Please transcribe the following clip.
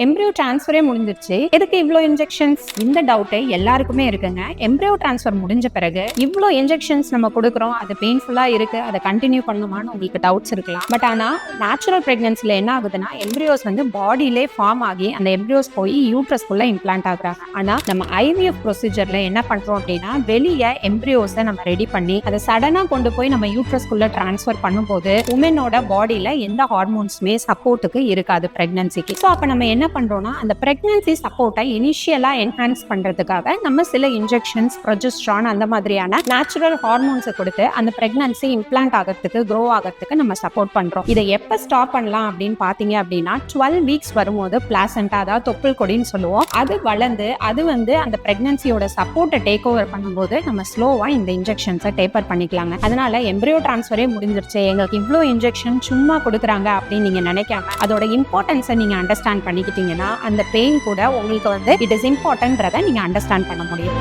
Embryo டிரான்ஸ்ஃபரே முடிஞ்சிருச்சு, எதுக்கு இவ்ளோ இன்ஜெக்ஷன்ஸ்? இந்த டவுட்டே எல்லாருக்குமே இருக்குங்க. எம்ப்ரியோ டிரான்ஸ்ஃபர் முடிஞ்ச பிறகு இவ்ளோ இன்ஜெக்ஷன்ஸ் நம்ம கொடுக்குறோம், அது பெயின்ஃபுல்லா இருக்கு, அதை கண்டினியூ பண்ணுமான்னு உங்களுக்கு டவுட்ஸ் இருக்கலாம். பட் ஆனா நேச்சுரல் பிரெக்னன்சில என்ன ஆகுதுன்னா, எம்ப்ரியோஸ் வந்து பாடியிலே ஃபார்ம் ஆகி அந்த எம்ப்ரியோஸ் போய் யூட்ரஸ்குள்ள இம்ப்ளான்ட் ஆகுறாங்க. ஆனா நம்ம ஐவிஎஃப் ப்ரொசீஜர்ல என்ன பண்றோம் அப்படின்னா, வெளியே எம்ப்ரியோஸை நம்ம ரெடி பண்ணி அதை சடனா கொண்டு போய் நம்ம யூட்ரஸ்குள்ள டிரான்ஸ்ஃபர் பண்ணும்போது உமனோட பாடியில எந்த ஹார்மோன்ஸுமே சப்போர்ட்டுக்கு இருக்காது பிரெக்னன்சிக்கு. ஸோ அப்ப நம்ம என்ன பண்றோம்னா, அந்த பிரெக்னன்சி சப்போர்ட்டை இனிஷியலா என்ஹான்ஸ் பண்றதுக்காக நம்ம சில இன்ஜெக்ஷன்ஸ், ப்ரொஜெஸ்ட்ரான் அந்த மாதிரியான நேச்சுரல் ஹார்மோன்ஸை கொடுத்து அந்த பிரெக்னன்சி இம்ப்ளான்ட் ஆகிறதுக்கு, க்ரோ ஆகிறதுக்கு நம்ம சப்போர்ட் பண்றோம். இதை எப்ப ஸ்டாப் பண்ணலாம் அப்படின்னு பாத்தீங்க அப்படின்னா, 12 வீக்ஸ் வரும்போது பிளாசென்டா, அதாவது தொப்புள் கொடின்னு சொல்லுவோம், அது வளர்ந்து அது வந்து அந்த பிரெக்னன்சியோட சப்போர்ட்டை டேக் ஓவர் பண்ணும்போது நம்ம ஸ்லோவா இந்த இன்ஜெக்ஷன்ஸை டேப்பர் பண்ணிக்கலாங்க. அதனால எம்ப்ரியோ டிரான்ஸ்ஃபரே முடிஞ்சிருச்சு, எங்களுக்கு இவ்வளோ இன்ஜெக்ஷன் சும்மா கொடுக்குறாங்க அப்படின்னு நீங்க நினைக்காம அதோட இம்பார்ட்டன்ஸை நீங்க அண்டர்ஸ்டாண்ட் பண்ணிக்கிட்டீங்கன்னா அந்த பெயின் கூட உங்களுக்கு வந்து இட் இஸ் இம்பார்ட்டன்ட்ன்றதை நீங்க அண்டர்ஸ்டாண்ட் பண்ண முடியும்.